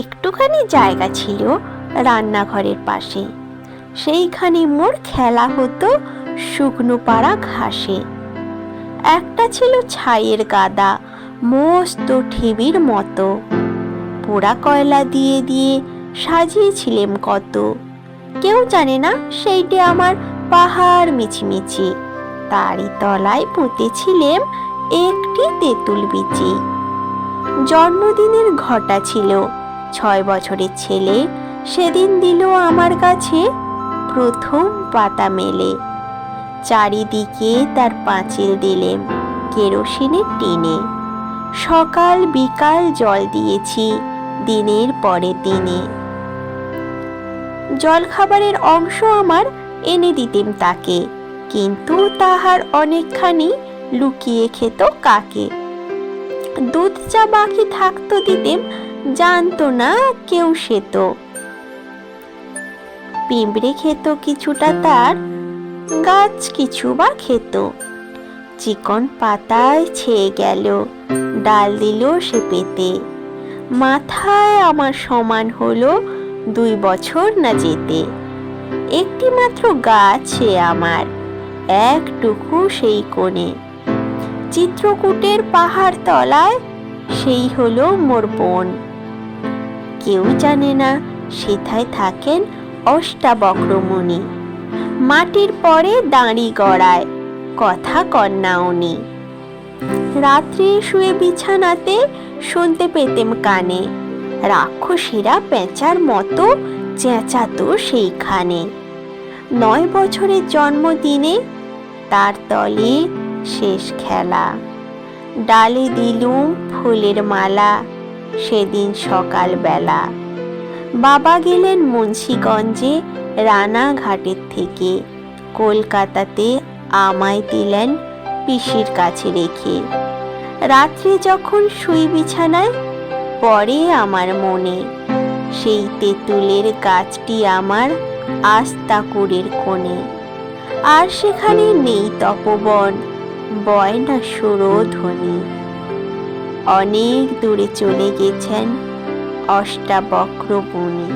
একটুখানি জায়গা ছিল রান্নাঘরের পাশে। সেইখানে মোর খেলা হতো শুকনো পাড়া ঘাসে। একটা ছিল ছাইয়ের গাদা, মস্ত ঢিবির মতো। পোড়া কয়লা দিয়ে দিয়ে সাজিয়েছিলেম কত। কেউ জানে না সেইটে আমার পাহাড় মিছিমিছি। তারই তলায় পুঁতেছিলেম একটি তেঁতুল বিচি। জন্মদিনের ঘটা ছিল, 6 বছরের ছেলে সেদিন দিল আমার কাছে প্রথম পাতা মেলে। চারিদিকে তার পাঁচিল দিলেম কেরোসিনের টিনে। সকাল বিকাল জল দিয়েছি দিনের পরে দিনে। জলখাবারের অংশ আমার এনে দিতেম তাকে, কিন্তু তাহার অনেকখানি লুকিয়ে খেত কাকে। দুধ চা বাকি থাকতো দিতেম, জানতো না কেউ সে তো। পিঁপড়ে খেত কিছুটা, তার গাছ কিছু বা খেত। চিকন পাতায় ছেয়ে গেল, ডাল দিল সে পেতে। মাথায় আমার সমান হলো 2 বছর না যেতে। একটি মাত্র গাছ সে আমার, একটুকু সেই কোণে। চিত্রকূটের পাহাড় তলায় সেই হলো মোর বোন। কেউ জানে না সেথায় থাকেন অষ্টাবক্রমুনি। মাটির পরে দাঁড়ি গড়ায়, কথা কন্যা উনি। রাত্রে শুয়ে বিছানাতে শুনতে পেতেম কানে, রাক্ষসীরা পেঁচার মতো চেঁচাতো সেইখানে। 9 বছরের জন্মদিনে তার তলে শেষ খেলা। ডালে দিলুম ফুলের মালা সেদিন সকাল বেলা। বাবা গেলেন মুন্সিগঞ্জে রানাঘাটের থেকে। কলকাতাতে আমায় দিলেন পিসির কাছে রেখে। রাত্রে যখন শুই বিছানায় পড়ে আমার মনে, সেই তেঁতুলের গাছটি আমার আস্তাকুড়ের কোণে। আর সেখানে নেই তপবন, বয় না সুরধ্বনি। অনেক দূরে চলে গেছেন অষ্টাবক্র মুনি।